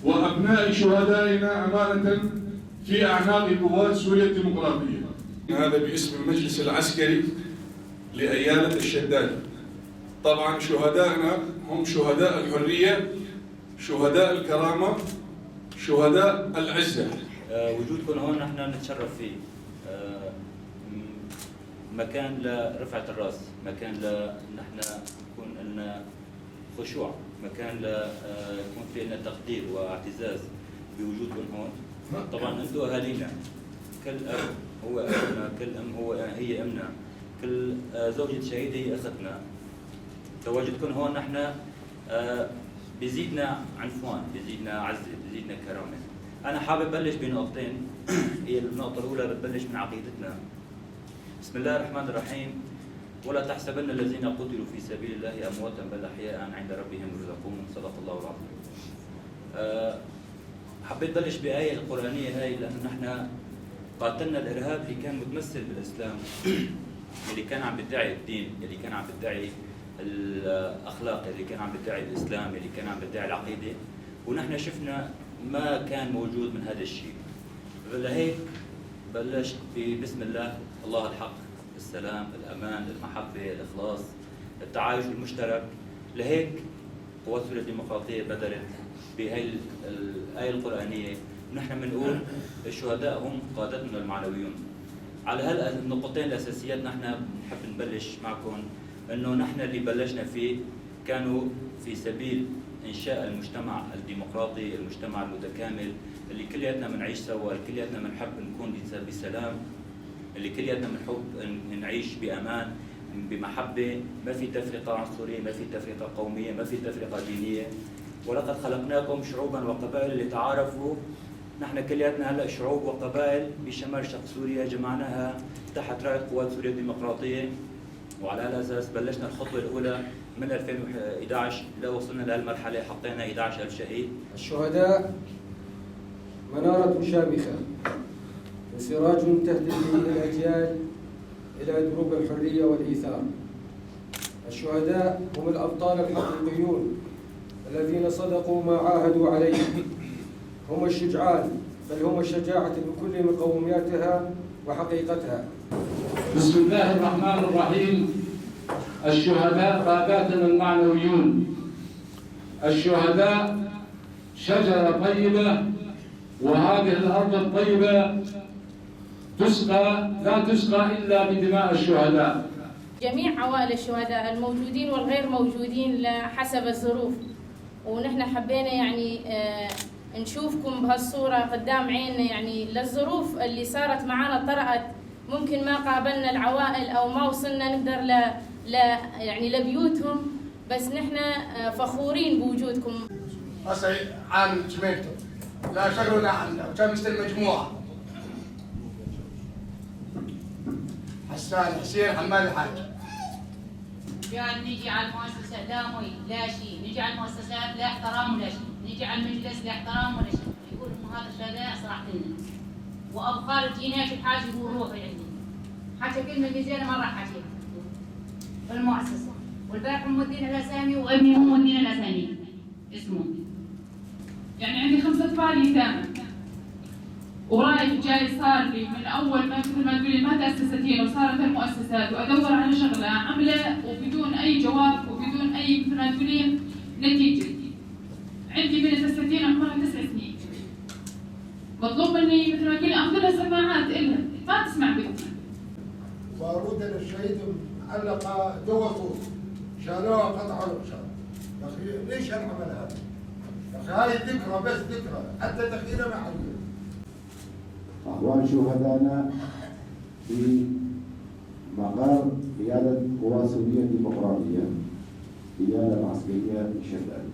وأبناء شهدائنا أمانة في أعناق قوات سوريا الديمقراطية. هذا باسم المجلس العسكري لأيالة الشدادي. طبعا شهدائنا هم شهداء الحرية، شهداء الكرامة، شهداء العزة. وجودكم هون نحن نتشرف فيه. مكان لرفعة الراس، مكان نحن يكون لنا خشوع، مكان يكون في لنا تقدير واعتزاز بوجودكم هون. طبعا انتم اهالينا، كل اب هو ابونا، كل ام هي امنا، كل زوجة شهيد هي اختنا. تواجدكم هون نحن بيزيدنا عنفوان، بيزيدنا عزه، بيزيدنا كرامه. انا حابب بلش بنقطتين. هي النقطه الاولى بتبلش من عقيدتنا. بسم الله الرحمن الرحيم. ولا تحسبن الذين قتلوا في سبيل الله امواتا بل احياء عند ربهم يرزقون. صدق الله العظيم. حبيت بلش بآية القرآنية هاي لأنه نحن قاتلنا الإرهاب اللي كان متمثل بالإسلام، اللي كان عم بيدعي الدين، اللي كان عم بيدعي الأخلاق، اللي كان عم بيدعي الإسلام، اللي كان عم بيدعي العقيدة، ونحن شفنا ما كان موجود من هذا الشيء. فلهيك بلشت بسم الله، الله الحق، السلام، الأمان، المحبة، الإخلاص، التعايش المشترك. لهيك قوات سوريا الديمقراطية بدرت بهي الآية القرآنية. نحن بنقول الشهداء هم قادتنا المعنويون. على هالنقطتين الأساسيات نحن بنحب نبلش معكم، إنه نحن اللي بلشنا فيه كانوا في سبيل إنشاء المجتمع الديمقراطي، المجتمع المتكامل اللي كلياتنا بنعيش سوا، اللي كلياتنا بنحب نكون بسلام، اللي كلياتنا بنحب نعيش بأمان بمحبة، ما في تفرقة عنصرية، ما في تفرقة قومية، ما في تفرقة دينية. ولقد خلقناكم شعوبا وقبائل لتعارفوا. نحن كلياتنا هلا شعوب وقبائل بشمال شرق سوريا جمعناها تحت راية قوات سوريا الديمقراطية، وعلى هذا الاساس بلشنا الخطوة الأولى من 2011 لوصلنا لهالمرحلة، حطينا 11,000 شهيد. الشهداء منارة شامخة وسراج تهدي به الأجيال إلى دروب الحرية والإيثار. الشهداء هم الأبطال الحقيقيون الذين صدقوا ما عاهدوا عليه. هم الشجعان، بل هم الشجاعة بكل مقوماتها وحقيقتها. بسم الله الرحمن الرحيم. الشهداء قاداتنا المعنويون. الشهداء شجرة طيبة، وهذه الأرض الطيبة لا تسقى إلا بدماء الشهداء. جميع عوائل الشهداء الموجودين والغير موجودين حسب الظروف، ونحن حبينا يعني نشوفكم بهالصورة قدام عيننا. يعني للظروف اللي صارت معنا طرأت، ممكن ما قابلنا العوائل أو ما وصلنا نقدر يعني لبيوتهم، بس نحن فخورين بوجودكم. هسه عام جميلته لا شغل ولا عمل، وكان مثل مجموعة حسان حسين حماد الحاج. كان نجي على المؤسسة لا مي لا شيء، نجي على المؤسسات لا احترام ولا شيء، نجي على المجلس لا احترام ولا شيء. يقول انه هذا الشهداء صراحة لنا. وابو خالد جيناش بحاجة يقول روحي عندي. حكى كلمة اللي زينة ما راح حكيها في المؤسسة. والباقي مودينا الاسامي وابني مو مودينا الاسامي اسمه. يعني عندي 5 أطفال يتامى، ورايح جاي صار لي من اول ما مثل ما تقولي ما تاسست هنا وصارت المؤسسات، وادور على شغله عمله وبدون اي جواب وبدون اي مثل ما تقولين نتيجه. عندي بنت الستين عمرها 9 سنين، مطلوب مني مثل ما تقولي اخذ لها سماعات الها ما تسمع بنتي. وارود الشهيد علق دوته شالوها قطعوا البشر. يا اخي ليش هالعمل هذا؟ يا اخي هاي ذكرى بس ذكرى، حتى تخيلها ما حد. أهوال شهدائنا في مقر قيادة قوات سوريا الديمقراطية، قيادة العسكرية الشدادي.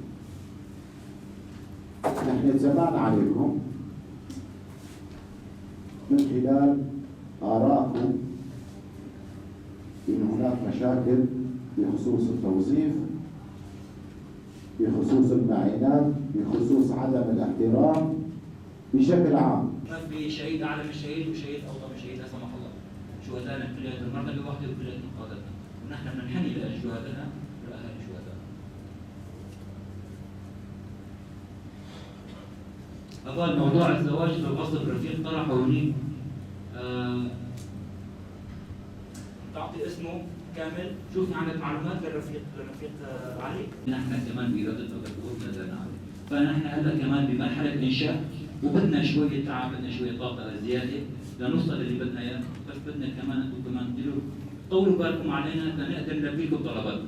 نحن اجتمعنا عليكم من خلال آرائكم إن هناك مشاكل بخصوص التوظيف، بخصوص المعينات، بخصوص عدم الاحترام بشكل عام. في شهيد اعلى من شهيد وشهيد اوطى من شهيد لا سمح الله. شهدائنا كلياتهم مرتبه واحده وكلياتهم قادتنا، ونحن بننحني لشهدائنا ولاهالي شهدائنا. أظل موضوع الزواج في الفصل الرفيق طرحه هني. تعطي اسمه كامل. شوف عندك معلومات للرفيق علي. نحن كمان بإرادتنا بقوتنا لنا، فنحن هلا كمان بمرحلة إنشاء وبدنا شوية تعب، بدنا شوية طاقة زيادة لنوصل اللي بدنا إياه، بس بدنا كمان أنتم كمان طولوا بالكم علينا لنقدر نلبي لكم طلباتكم.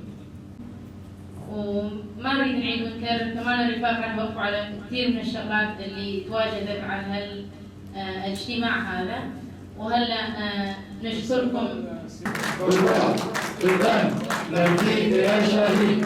وما نريد نعيد ونكرر، كمان الرفاق رح يوقفوا على كثير من الشغلات اللي تواجدت على هالاجتماع هذا. وهلا نشكركم. بالله بالله نهديك يا شهيد.